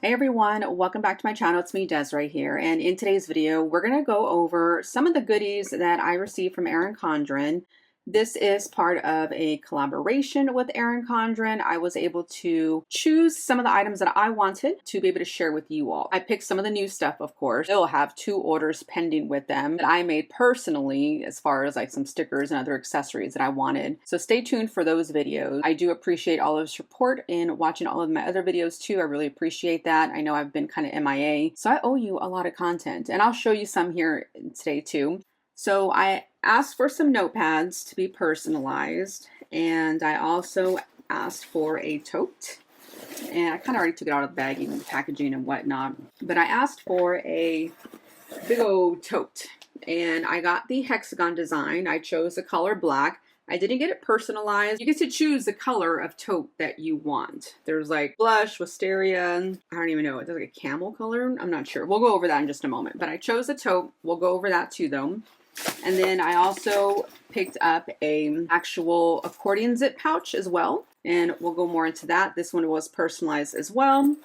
Hey everyone, welcome back to my channel. It's me, Desiree here, and in today's video, we're going to go over some of the goodies that I received from Erin Condren. This is part of a collaboration with Erin Condren. I was able to choose some of the items that I wanted to be able to share with you all. I picked some of the new stuff, of course. They'll have 2 orders pending with them that I made personally, as far as like some stickers and other accessories that I wanted. So stay tuned for those videos. I do appreciate all of your support in watching all of my other videos too. I really appreciate that. I know I've been kind of MIA, so I owe you a lot of content, and I'll show you some here today too. So I asked for some notepads to be personalized, and I also asked for a tote. And I kind of already took it out of the bagging and packaging and whatnot, but I asked for a big old tote, and I got the hexagon design. I chose the color black. I didn't get it personalized. You get to choose the color of tote that you want. There's like blush, wisteria, I don't even know. It does like a camel color. I'm not sure. We'll go over that in just a moment, but I chose a tote. We'll go over that too though. And then I also picked up a actual accordion zip pouch as well, and we'll go more into that. This one was personalized as well.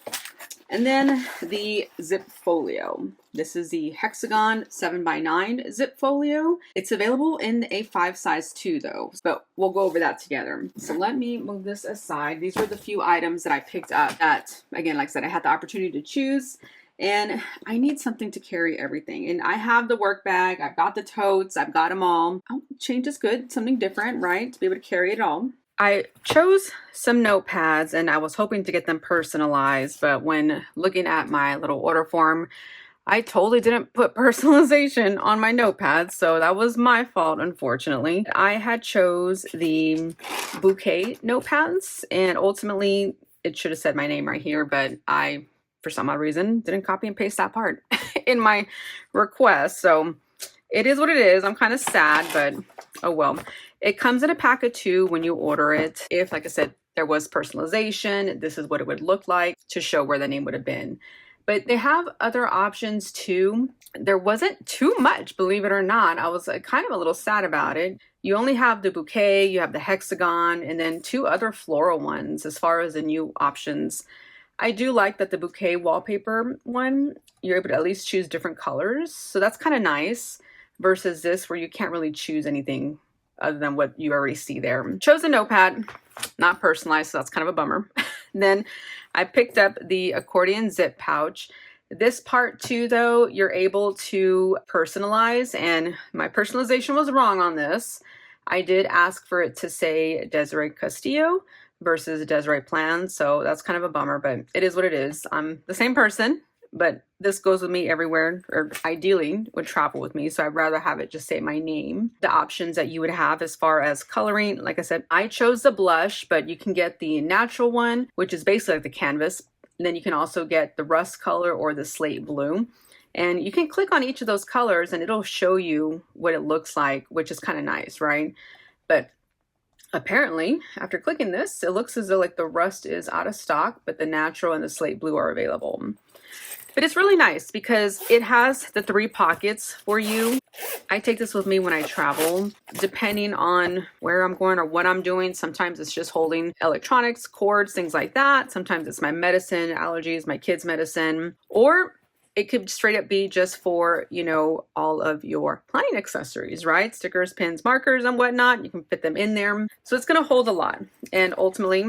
And then the zip folio. This is the hexagon 7x9 zip folio. It's available in a 5 size too though, but we'll go over that together. So let me move this aside. These were the few items that I picked up that, again, like I said, I had the opportunity to choose. And I need something to carry everything. And I have the work bag, I've got the totes, I've got them all. Oh, change is good, something different, right? To be able to carry it all. I chose some notepads and I was hoping to get them personalized, but when looking at my little order form, I totally didn't put personalization on my notepads, so that was my fault, unfortunately. I had chose the bouquet notepads, and ultimately it should have said my name right here, but I, for some odd reason, didn't copy and paste that part in my request. So it is what it is. I'm kind of sad, but oh well. It comes in a pack of 2 when you order it. If, like I said, there was personalization, this is what it would look like to show where the name would have been. But they have other options too. There wasn't too much, believe it or not. I was kind of a little sad about it. You only have the bouquet, you have the hexagon, and then 2 other floral ones as far as the new options. I do like that the bouquet wallpaper one, you're able to at least choose different colors. So that's kind of nice versus this where you can't really choose anything other than what you already see there. Chose a notepad, not personalized, so that's kind of a bummer. Then I picked up the accordion zip pouch. This part too, though, you're able to personalize, and my personalization was wrong on this. I did ask for it to say Desiree Castillo versus Desiree Plan, so that's kind of a bummer, but it is what it is. I'm the same person, but this goes with me everywhere, or ideally would travel with me, so I'd rather have it just say my name. The options that you would have as far as coloring, like I said, I chose the blush, but you can get the natural one, which is basically like the canvas. And then you can also get the rust color or the slate blue. And you can click on each of those colors and it'll show you what it looks like, which is kind of nice, right? But apparently, after clicking this, it looks as though like the rust is out of stock, but the natural and the slate blue are available. But it's really nice because it has the 3 pockets for you. I take this with me when I travel, depending on where I'm going or what I'm doing. Sometimes it's just holding electronics, cords, things like that. Sometimes it's my medicine, allergies, my kids' medicine, or it could straight up be just for, you know, all of your planning accessories, right? Stickers, pins, markers, and whatnot. You can fit them in there. So it's going to hold a lot. And ultimately,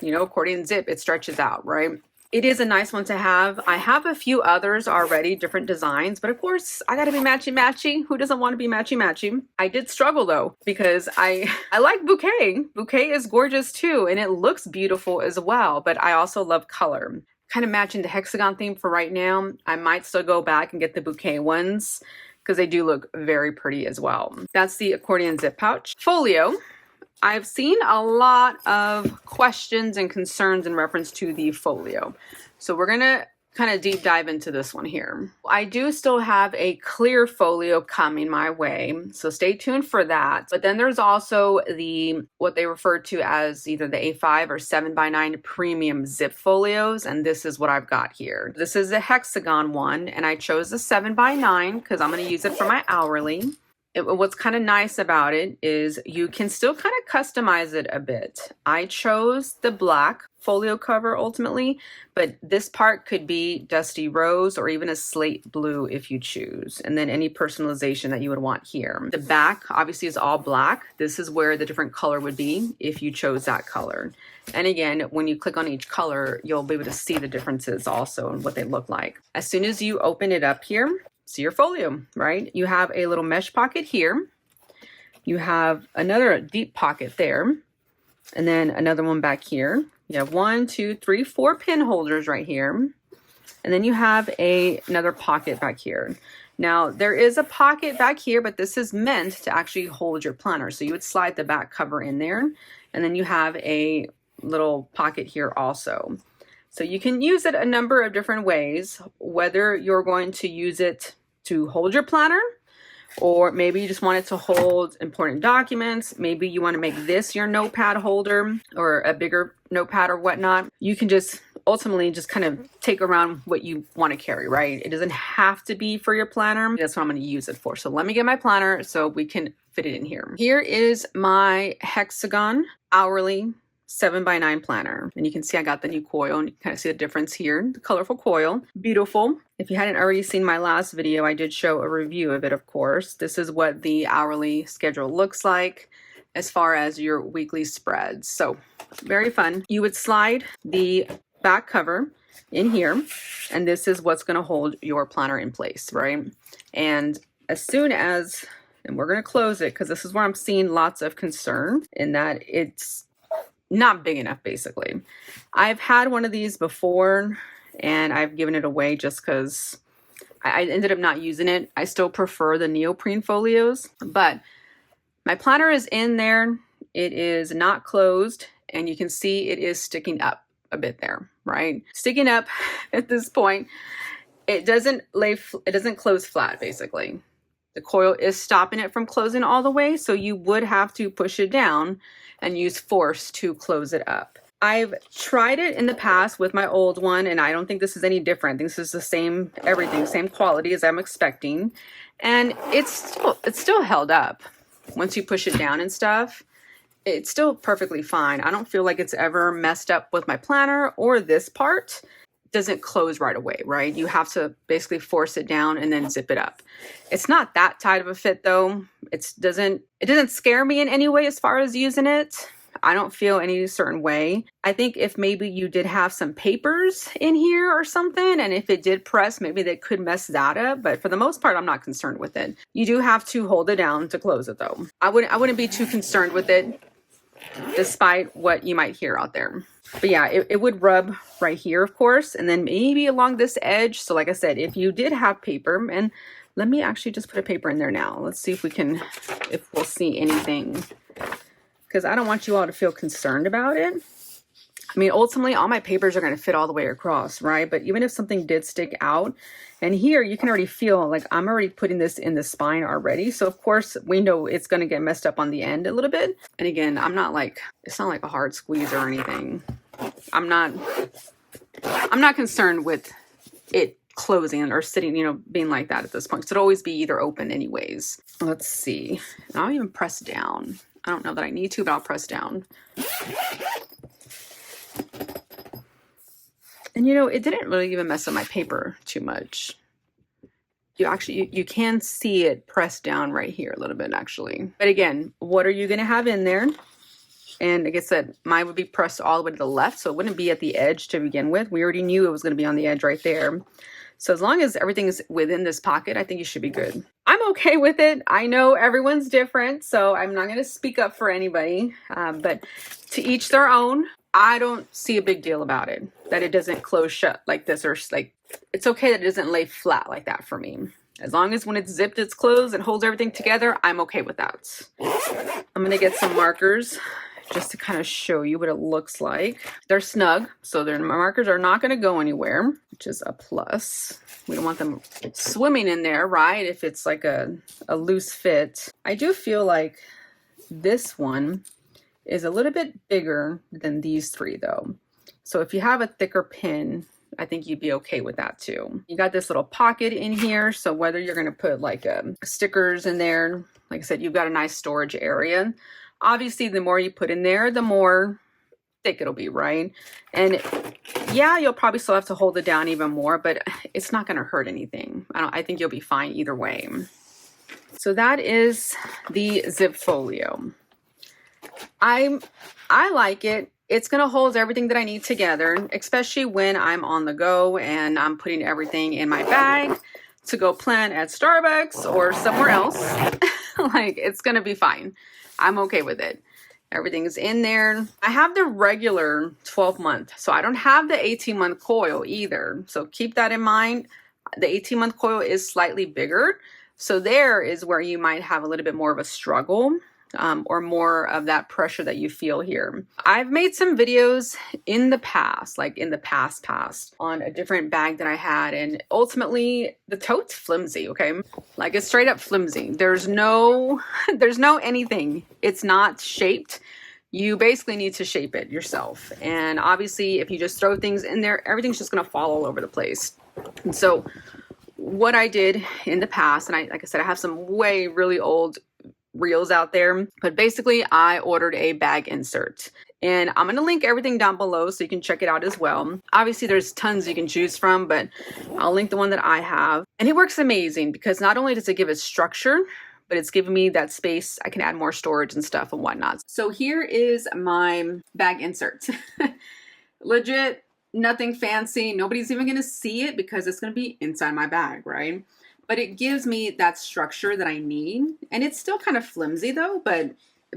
you know, accordion zip, it stretches out, right? It is a nice one to have. I have a few others already, different designs, but of course I gotta be matchy-matchy. Who doesn't want to be matchy-matchy? I did struggle though, because I like bouquet. Bouquet is gorgeous too, and it looks beautiful as well, but I also love color. Kind of matching the hexagon theme for right now. I might still go back and get the bouquet ones because they do look very pretty as well. That's the accordion zip pouch. Folio. I've seen a lot of questions and concerns in reference to the folio. So we're going to kind of deep dive into this one here. I do still have a clear folio coming my way, so stay tuned for that. But then there's also the what they refer to as either the A5 or 7x9 premium zip folios, and this is what I've got here. This is a hexagon one, and I chose the 7x9 because I'm going to use it for my hourly. What's kind of nice about it is you can still kind of customize it a bit. I chose the black folio cover ultimately, but this part could be dusty rose or even a slate blue if you choose. And then any personalization that you would want here. The back obviously is all black. This is where the different color would be if you chose that color. And again, when you click on each color, you'll be able to see the differences also and what they look like. As soon as you open it up here, see your folio, right? You have a little mesh pocket here. You have another deep pocket there. And then another one back here. You have 1, 2, 3, 4 pin holders right here. And then you have another pocket back here. Now there is a pocket back here, but this is meant to actually hold your planner. So you would slide the back cover in there. And then you have a little pocket here also. So you can use it a number of different ways, whether you're going to use it to hold your planner, or maybe you just want it to hold important documents. Maybe you want to make this your notepad holder or a bigger notepad or whatnot. You can just ultimately just kind of take around what you want to carry, right? It doesn't have to be for your planner. That's what I'm going to use it for. So let me get my planner so we can fit it in here. Here is my hexagon hourly 7x9 planner. And you can see I got the new coil and you can kind of see the difference here. The colorful coil, beautiful. If you hadn't already seen my last video, I did show a review of it, of course. This is what the hourly schedule looks like as far as your weekly spreads. So very fun. You would slide the back cover in here, and this is what's going to hold your planner in place, right? And as soon as, and we're going to close it because this is where I'm seeing lots of concern in that it's not big enough, basically. I've had one of these before and I've given it away just because I ended up not using it. I still prefer the neoprene folios, but my planner is in there. It is not closed and you can see it is sticking up a bit there, right? Sticking up at this point. It doesn't close flat, basically. The coil is stopping it from closing all the way, so you would have to push it down and use force to close it up. I've tried it in the past with my old one, and I don't think this is any different. I think this is the same, everything, same quality as I'm expecting. And it's still held up. Once you push it down and stuff, it's still perfectly fine. I don't feel like it's ever messed up with my planner or this part. Doesn't close right away, right? You have to basically force it down and then zip it up. It's not that tight of a fit though. It doesn't scare me in any way as far as using it. I don't feel any certain way. I think if maybe you did have some papers in here or something, and if it did press, maybe they could mess that up. But for the most part, I'm not concerned with it. You do have to hold it down to close it though. I wouldn't be too concerned with it, despite what you might hear out there. But yeah, it would rub right here, of course, and then maybe along this edge. So like I said, if you did have paper, and let me actually just put a paper in there now. Let's see if we'll see anything, because I don't want you all to feel concerned about it. I mean, ultimately, all my papers are going to fit all the way across, right? But even if something did stick out, and here you can already feel like I'm already putting this in the spine already. So of course, we know it's going to get messed up on the end a little bit. And again, it's not like a hard squeeze or anything. I'm not concerned with it closing or sitting, being like that at this point. So it'd always be either open anyways. Let's see. And I'll even press down. I don't know that I need to, but I'll press down. And it didn't really even mess up my paper too much. You can see it pressed down right here a little bit actually. But again, what are you going to have in there? And like I said, mine would be pressed all the way to the left, so it wouldn't be at the edge to begin with. We already knew it was going to be on the edge right there. So as long as everything is within this pocket, I think you should be good. I'm okay with it. I know everyone's different, so I'm not going to speak up for anybody. But to each their own. I don't see a big deal about it, that it doesn't close shut like this, or like, it's okay that it doesn't lay flat like that for me. As long as when it's zipped, it's closed and holds everything together, I'm okay with that. I'm going to get some markers just to kind of show you what it looks like. They're snug, so my markers are not going to go anywhere, which is a plus. We don't want them swimming in there, right? If it's like a loose fit. I do feel like this one is a little bit bigger than these three though. So if you have a thicker pin, I think you'd be okay with that too. You got this little pocket in here, so whether you're going to put like stickers in there, like I said, you've got a nice storage area. Obviously, the more you put in there, the more thick it'll be, right? And yeah, you'll probably still have to hold it down even more, but it's not going to hurt anything. I think you'll be fine either way. So that is the zip folio. I like it. It's going to hold everything that I need together, especially when I'm on the go and I'm putting everything in my bag to go plan at Starbucks or somewhere else. Like, it's going to be fine. I'm okay with it. Everything's in there. I have the regular 12-month, so I don't have the 18-month coil either. So keep that in mind. The 18-month coil is slightly bigger. So there is where you might have a little bit more of a struggle. Or more of that pressure that you feel here. I've made some videos in the past, like in the past, on a different bag that I had, and ultimately the tote's flimsy, okay? Like, it's straight up flimsy. There's no anything. It's not shaped. You basically need to shape it yourself. And obviously, if you just throw things in there, everything's just gonna fall all over the place. And so what I did in the past, and like I said, I have some really old reels out there, but basically I ordered a bag insert, and I'm going to link everything down below so you can check it out as well. Obviously there's tons you can choose from, but I'll link the one that I have, and it works amazing because not only does it give it structure, but it's giving me that space. I can add more storage and stuff and whatnot. So here is my bag insert. Legit, nothing fancy. Nobody's even going to see it because it's going to be inside my bag, right? But it gives me that structure that I need. And it's still kind of flimsy though, but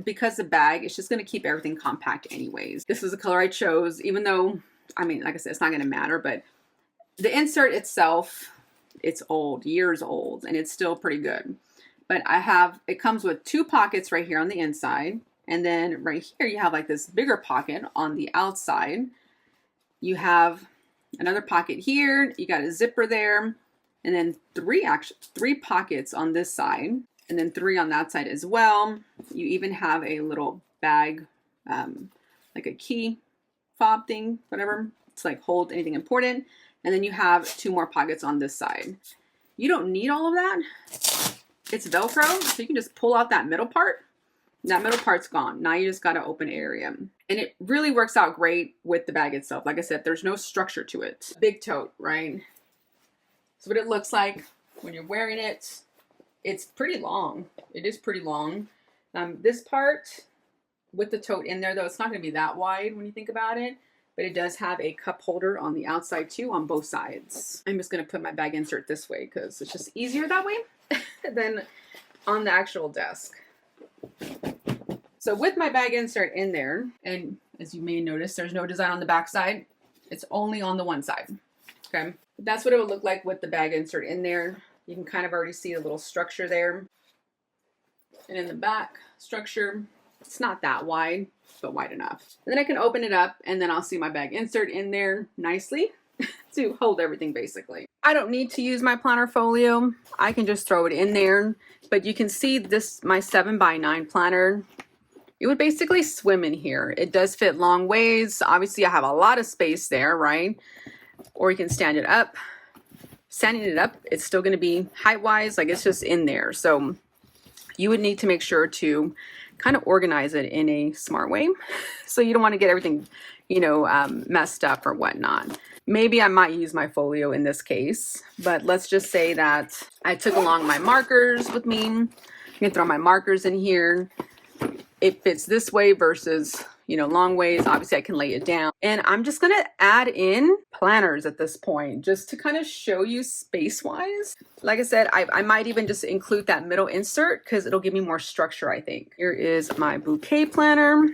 because the bag, it's just going to keep everything compact anyways. This is the color I chose, even though, I mean, like I said, it's not going to matter, but the insert itself, it's old, years old, and it's still pretty good. But it comes with 2 pockets right here on the inside. And then right here, you have like this bigger pocket on the outside. You have another pocket here. You got a zipper there. And then 3 pockets on this side, and then 3 on that side as well. You even have a little bag, like a key fob thing, whatever, to like hold anything important. And then you have 2 more pockets on this side. You don't need all of that. It's Velcro, so you can just pull out that middle part. That middle part's gone. Now you just got an open area. And it really works out great with the bag itself. Like I said, there's no structure to it. Big tote, right? So what it looks like when you're wearing it, it's pretty long. It is pretty long. This part with the tote in there though, it's not going to be that wide when you think about it, but it does have a cup holder on the outside too on both sides. I'm just going to put my bag insert this way because it's just easier that way than on the actual desk. So with my bag insert in there, and as you may notice, there's no design on the back side. It's only on the one side. Okay. That's what it would look like with the bag insert in there. You can kind of already see a little structure there. And in the back structure, it's not that wide, but wide enough. And then I can open it up and then I'll see my bag insert in there nicely to hold everything basically. I don't need to use my planner folio. I can just throw it in there, but you can see this, my 7x9 planner. It would basically swim in here. It does fit long ways. Obviously I have a lot of space there, right? Or you can stand it up. Standing it up, it's still going to be height-wise, like it's just in there. So you would need to make sure to kind of organize it in a smart way. So you don't want to get everything, you know, messed up or whatnot. Maybe I might use my folio in this case, but let's just say that I took along my markers with me. I'm going to throw my markers in here. It fits this way versus, you know, long ways. Obviously I can lay it down, and I'm just going to add in planners at this point just to kind of show you space wise. Like I said, I might even just include that middle insert because it'll give me more structure, I think. Here is my bouquet planner.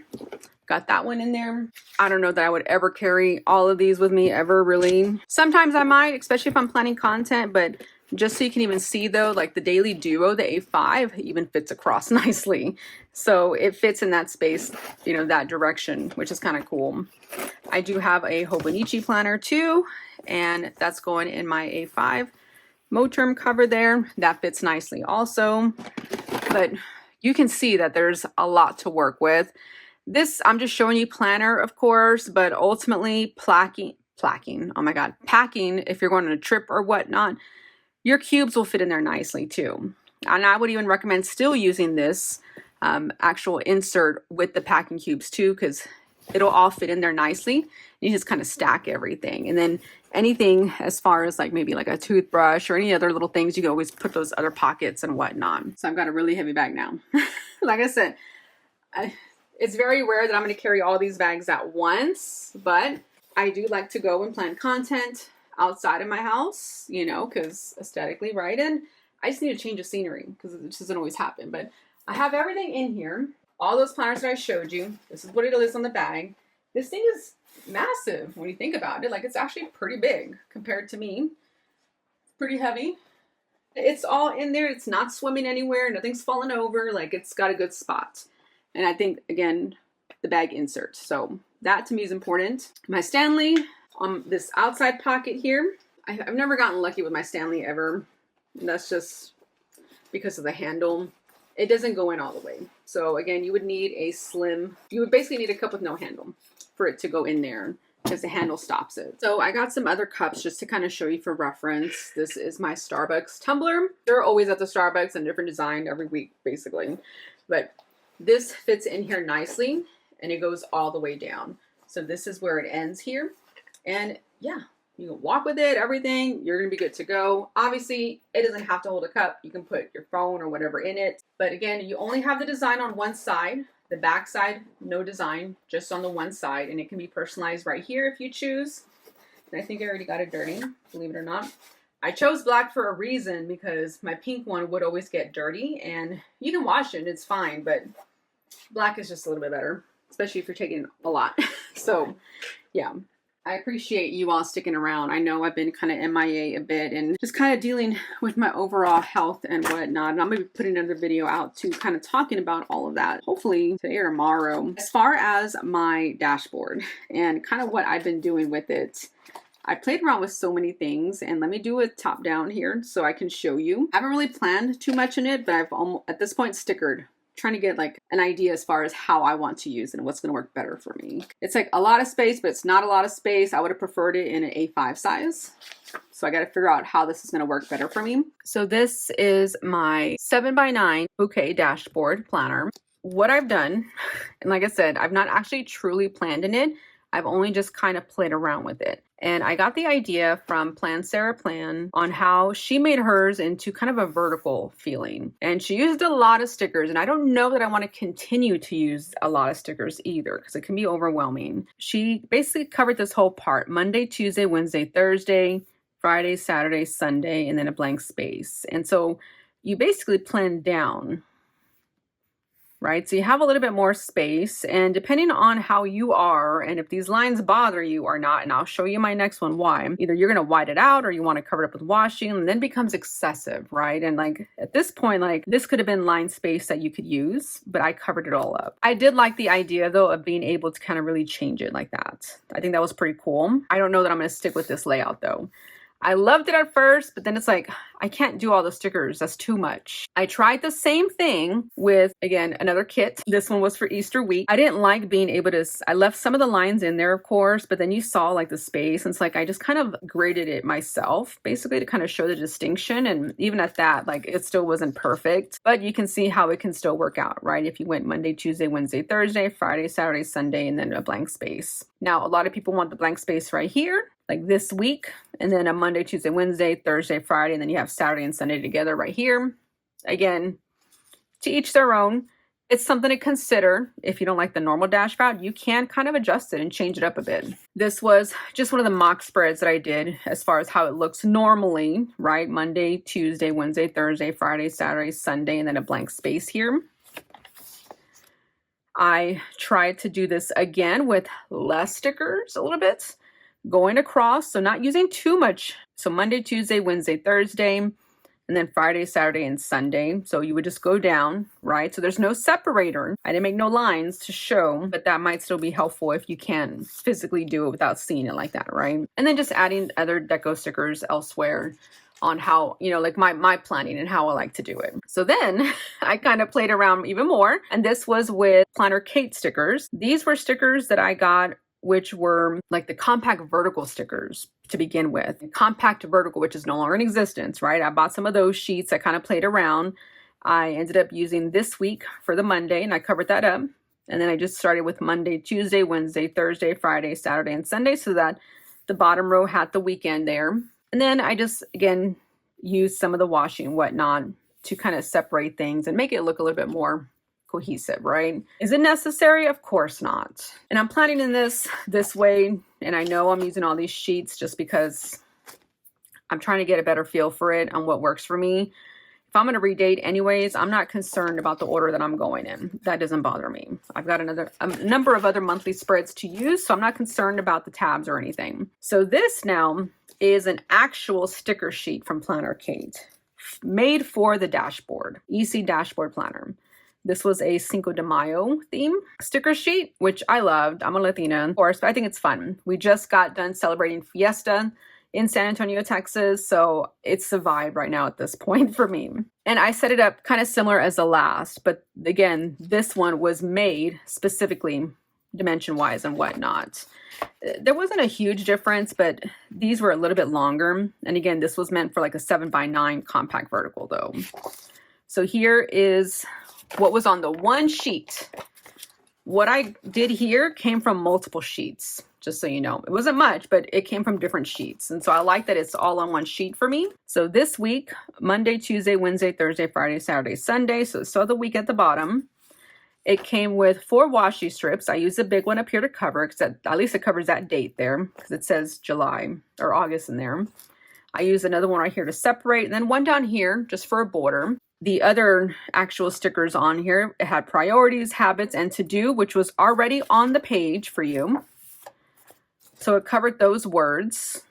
Got that one in there. I don't know that I would ever carry all of these with me ever, really. Sometimes I might, especially if I'm planning content, but just so you can even see though, like the Daily Duo, the A5 even fits across nicely. So it fits in that space, you know, that direction, which is kind of cool. I do have a Hobonichi planner too, and that's going in my A5 Moterm cover there. That fits nicely also, but you can see that there's a lot to work with. This, I'm just showing you planner, of course, but ultimately placking. Oh my God, packing, if you're going on a trip or whatnot, your cubes will fit in there nicely too. And I would even recommend still using this actual insert with the packing cubes too, because it'll all fit in there nicely. You just kind of stack everything. And then anything as far as like maybe like a toothbrush or any other little things, you can always put those other pockets and whatnot. So I've got a really heavy bag now. Like I said, it's very rare that I'm going to carry all these bags at once, but I do like to go and plan content outside of my house, you know, because aesthetically, right? And I just need a change of scenery because it just doesn't always happen. But I have everything in here. All those planners that I showed you. This is what it is on the bag. This thing is massive when you think about it. Like, it's actually pretty big compared to me. It's pretty heavy. It's all in there. It's not swimming anywhere. Nothing's falling over. Like, it's got a good spot. And I think, again, the bag insert. So that to me is important. My Stanley on this outside pocket here. I've never gotten lucky with my Stanley ever. And that's just because of the handle. It doesn't go in all the way. So again, you would need a slim, you would basically need a cup with no handle for it to go in there because the handle stops it. So I got some other cups just to kind of show you for reference. This is my Starbucks tumbler. They're always at the Starbucks and different design every week, basically. But this fits in here nicely and it goes all the way down. So this is where it ends here. And yeah, you can walk with it, everything, you're gonna be good to go. Obviously, it doesn't have to hold a cup. You can put your phone or whatever in it. But again, you only have the design on one side. The back side, no design, just on the one side. And it can be personalized right here if you choose. And I think I already got it dirty, believe it or not. I chose black for a reason because my pink one would always get dirty. And you can wash it, it's fine. But black is just a little bit better, especially if you're taking a lot. So yeah. I appreciate you all sticking around. I know I've been kind of MIA a bit and just kind of dealing with my overall health and whatnot. And I'm going to be putting another video out too, kind of talking about all of that, hopefully today or tomorrow. As far as my dashboard and kind of what I've been doing with it, I played around with so many things, and let me do a top down here so I can show you. I haven't really planned too much in it, but I've almost, at this point, stickered. Trying to get like an idea as far as how I want to use it and what's going to work better for me. It's like a lot of space, but it's not a lot of space. I would have preferred it in an A5 size. So I got to figure out how this is going to work better for me. So this is my 7x9 bouquet dashboard planner. What I've done, and like I said, I've not actually truly planned in it. I've only just kind of played around with it. And I got the idea from Plan Sarah Plan on how she made hers into kind of a vertical feeling. And she used a lot of stickers. And I don't know that I want to continue to use a lot of stickers either, because it can be overwhelming. She basically covered this whole part: Monday, Tuesday, Wednesday, Thursday, Friday, Saturday, Sunday, and then a blank space. And so you basically plan down, right? So you have a little bit more space, and depending on how you are and if these lines bother you or not, and I'll show you my next one why, either you're going to white it out or you want to cover it up with washing, and then it becomes excessive, right? And like at this point, like this could have been line space that you could use, but I covered it all up. I did like the idea though of being able to kind of really change it like that. I think that was pretty cool. I don't know that I'm going to stick with this layout though. I loved it at first, but then it's like, I can't do all the stickers. That's too much. I tried the same thing with, again, another kit. This one was for Easter week. I didn't like being able to, I left some of the lines in there, of course, but then you saw like the space. And it's like, I just kind of graded it myself, basically to kind of show the distinction. And even at that, like it still wasn't perfect, but you can see how it can still work out, right? If you went Monday, Tuesday, Wednesday, Thursday, Friday, Saturday, Sunday, and then a blank space. Now, a lot of people want the blank space right here, like this week, and then a Monday, Tuesday, Wednesday, Thursday, Friday, and then you have Saturday and Sunday together right here. Again, to each their own. It's something to consider. If you don't like the normal dash route, you can kind of adjust it and change it up a bit. This was just one of the mock spreads that I did as far as how it looks normally, right? Monday, Tuesday, Wednesday, Thursday, Friday, Saturday, Sunday, and then a blank space here. I tried to do this again with less stickers a little bit, going across, so not using too much. So Monday, Tuesday, Wednesday, Thursday, and then Friday, Saturday, and Sunday. So you would just go down, right? So there's no separator. I didn't make no lines to show, but that might still be helpful if you can physically do it without seeing it like that, right? And then just adding other deco stickers elsewhere on how, you know, like my planning and how I like to do it. So then I kind of played around even more. And this was with Planner Kate stickers. These were stickers that I got which were like the compact vertical stickers to begin with. Compact vertical, which is no longer in existence, right? I bought some of those sheets. I kind of played around. I ended up using this week for the Monday, and I covered that up. And then I just started with Monday, Tuesday, Wednesday, Thursday, Friday, Saturday, and Sunday, so that the bottom row had the weekend there. And then I just, again, used some of the washi and whatnot to kind of separate things and make it look a little bit more cohesive, right? Is it necessary? Of course not. And I'm planning in this way, and I know I'm using all these sheets just because I'm trying to get a better feel for it on what works for me. If I'm going to redate anyways, I'm not concerned about the order that I'm going in. That doesn't bother me. I've got a number of other monthly spreads to use, so I'm not concerned about the tabs or anything. So this now is an actual sticker sheet from Planner Kate, made for the dashboard, EC Dashboard Planner. This was a Cinco de Mayo theme sticker sheet, which I loved. I'm a Latina, of course, but I think it's fun. We just got done celebrating Fiesta in San Antonio, Texas. So it's a vibe right now at this point for me. And I set it up kind of similar as the last, but again, this one was made specifically dimension-wise and whatnot. There wasn't a huge difference, but these were a little bit longer. And again, this was meant for like a 7x9 compact vertical though. So here is what was on the one sheet. What I did here came from multiple sheets, just so you know. It wasn't much, but it came from different sheets. And so I like that it's all on one sheet for me. So this week, Monday, Tuesday, Wednesday, Thursday, Friday, Saturday, Sunday. So the week at the bottom. It came with 4 washi strips. I used a big one up here to cover, because at least it covers that date there, because it says July or August in there. I used another one right here to separate, and then one down here just for a border. The other actual stickers on here, it had priorities, habits, and to do, which was already on the page for you. So it covered those words.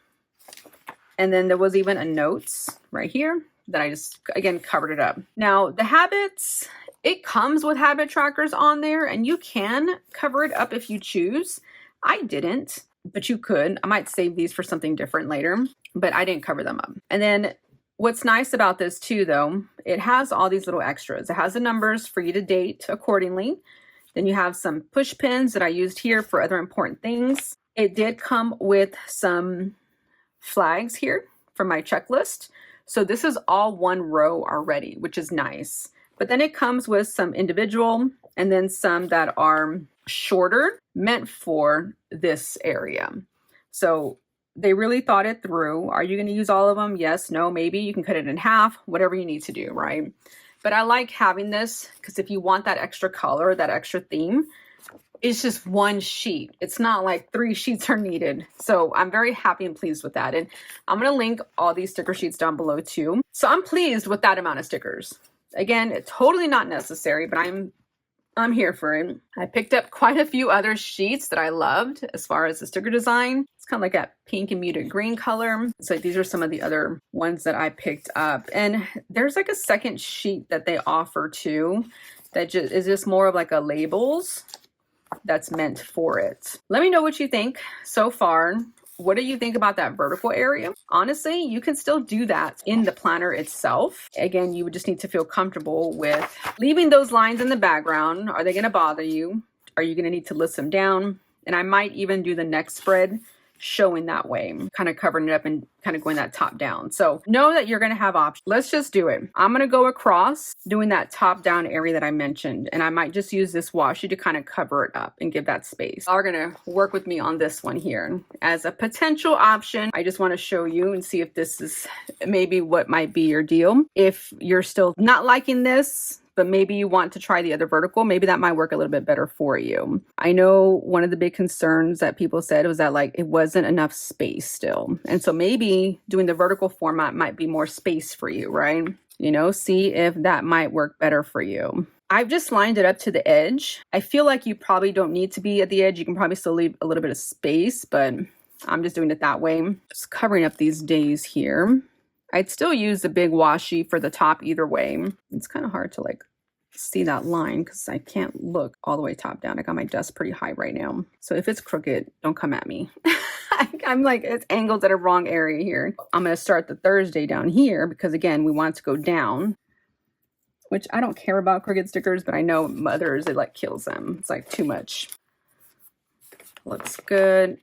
And then there was even a notes right here that I just, again, covered it up. Now, the habits, it comes with habit trackers on there, and you can cover it up if you choose. I didn't, but you could. I might save these for something different later, but I didn't cover them up. And then what's nice about this too, though, it has all these little extras. It has the numbers for you to date accordingly. Then you have some push pins that I used here for other important things. It did come with some flags here for my checklist. So this is all one row already, which is nice. But then it comes with some individual and then some that are shorter, meant for this area. So they really thought it through. Are you going to use all of them? Yes, no, maybe. You can cut it in half, whatever you need to do, right? But I like having this because if you want that extra color, that extra theme, it's just one sheet. It's not like 3 sheets are needed. So I'm very happy and pleased with that. And I'm going to link all these sticker sheets down below too. So I'm pleased with that amount of stickers. Again, it's totally not necessary, but I'm here for it. I picked up quite a few other sheets that I loved as far as the sticker design. It's kind of like that pink and muted green color. So these are some of the other ones that I picked up. And there's like a second sheet that they offer too that is just more of like a labels that's meant for it. Let me know what you think so far. What do you think about that vertical area? Honestly, you can still do that in the planner itself. Again, you would just need to feel comfortable with leaving those lines in the background. Are they going to bother you? Are you going to need to list them down? And I might even do the next spread showing that way, kind of covering it up and kind of going that top down. So know that you're going to have options. Let's just do it. I'm going to go across doing that top down area that I mentioned, and I might just use this washi to kind of cover it up and give that space. Y'all are going to work with me on this one here as a potential option. I just want to show you and see if this is maybe what might be your deal. If you're still not liking this, but maybe you want to try the other vertical, maybe that might work a little bit better for you. I know one of the big concerns that people said was that like it wasn't enough space still. And so maybe doing the vertical format might be more space for you, right? You know, see if that might work better for you. I've just lined it up to the edge. I feel like you probably don't need to be at the edge. You can probably still leave a little bit of space, but I'm just doing it that way. Just covering up these days here. I'd still use the big washi for the top either way. It's kind of hard to like see that line because I can't look all the way top down. I got my desk pretty high right now. So if it's crooked, don't come at me. I'm like, it's angled at a wrong area here. I'm going to start the Thursday down here because again, we want it to go down, which I don't care about crooked stickers, but I know mothers, it like kills them. It's like too much Looks good.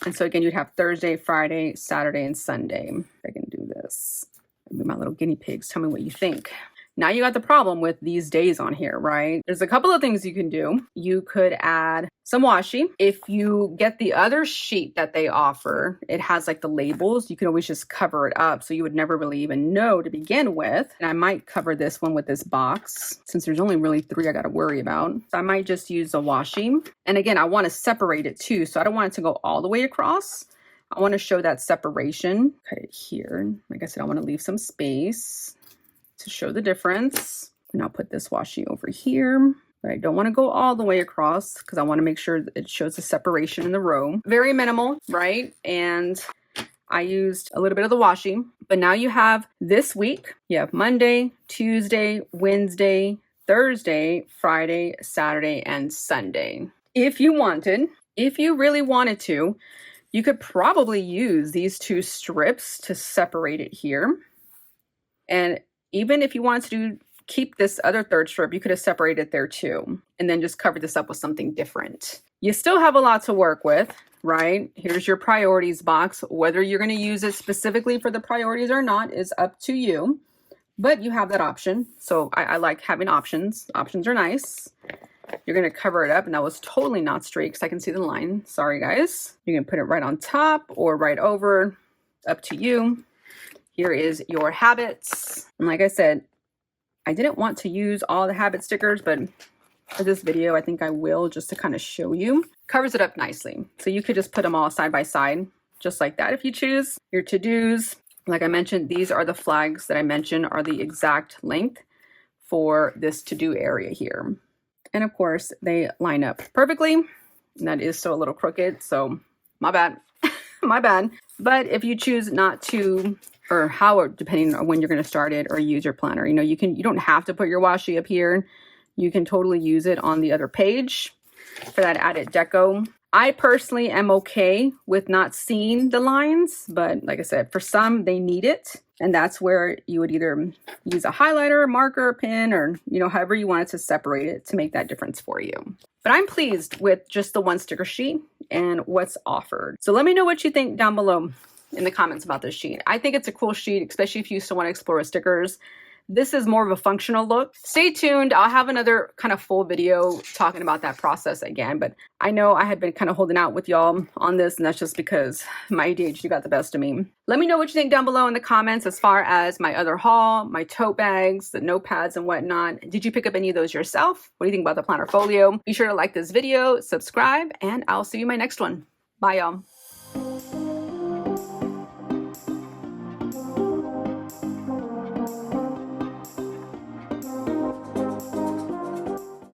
And so again, you'd have Thursday, Friday, Saturday, and Sunday. If I can do this. Maybe my little guinea pigs, tell me what you think. Now you got the problem with these days on here, right? There's a couple of things you can do. You could add some washi. If you get the other sheet that they offer, it has like the labels. You can always just cover it up, so you would never really even know to begin with. And I might cover this one with this box, since there's only really 3 I got to worry about. So I might just use the washi. And again, I want to separate it too, so I don't want it to go all the way across. I want to show that separation. Cut it here. Like I said, I want to leave some space to show the difference. And I'll put this washi over here, but I don't want to go all the way across because I want to make sure that it shows the separation in the row. Very minimal, right? And I used a little bit of the washi, but now you have this week. You have Monday, Tuesday, Wednesday, Thursday, Friday, Saturday, and Sunday. If you really wanted to, you could probably use these 2 strips to separate it here. And even if you wanted to keep this other 3rd strip, you could have separated there too, and then just cover this up with something different. You still have a lot to work with, right? Here's your priorities box. Whether you're going to use it specifically for the priorities or not is up to you, but you have that option. So I like having options. Options are nice. You're going to cover it up, and that was totally not straight because I can see the line. Sorry, guys. You can put it right on top or right over. Up to you. Here is your habits. And like I said, I didn't want to use all the habit stickers, but for this video, I think I will, just to kind of show you. Covers it up nicely. So you could just put them all side by side, just like that if you choose. Your to-dos, like I mentioned, these are the flags that I mentioned are the exact length for this to-do area here. And of course, they line up perfectly. And that is still a little crooked, so my bad. My bad. But if you choose not to, or how, depending on when you're going to start it or use your planner, you don't have to put your washi up here. You can totally use it on the other page for that added deco. I personally am okay with not seeing the lines, but like I said, for some, they need it. And that's where you would either use a highlighter, marker, pen, or, however you wanted to separate it to make that difference for you. But I'm pleased with just the 1 sticker sheet and what's offered. So let me know what you think down below in the comments about this sheet. I think it's a cool sheet, especially if you still want to explore with stickers. This is more of a functional look. Stay tuned. I'll have another kind of full video talking about that process again, but I know I had been kind of holding out with y'all on this, and that's just because my ADHD got the best of me. Let me know what you think down below in the comments as far as my other haul, my tote bags, the notepads and whatnot. Did you pick up any of those yourself? What do you think about the planner folio? Be sure to like this video, subscribe, and I'll see you in my next one. Bye, y'all.